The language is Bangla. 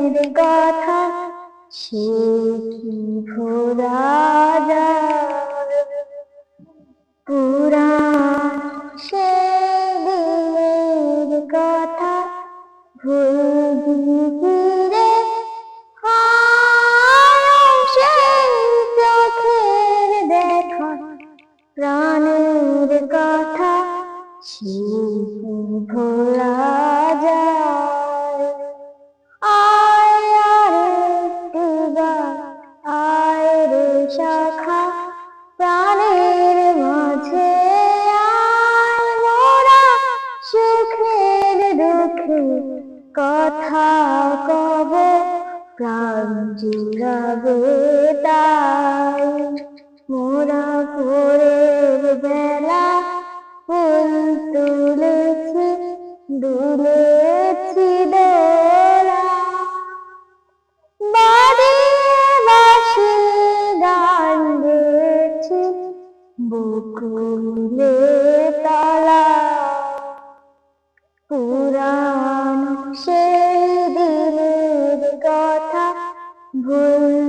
প্রাণের কথা সে কি ভোলা যায়? পুরাণ সে দিনের কথা ভুলবি কি রে? হায় সেই চোখের দেখা প্রাণের কথা সে কি ভোলা যায়? আয় আরেকটিবার আয় রে সখা প্রাণের মাঝে আয়, মোরা সুখের দুঃখে কথা কব প্রাণ জুড়াবে তাই। মোরা ভোরের বেলা ফুল তুলেছি দুলেছি দোলা, বাড়িয়ে বাঁশি গান গেয়েছি বকুলে তলা। পুরাণ সেই দিনের কথা ভুল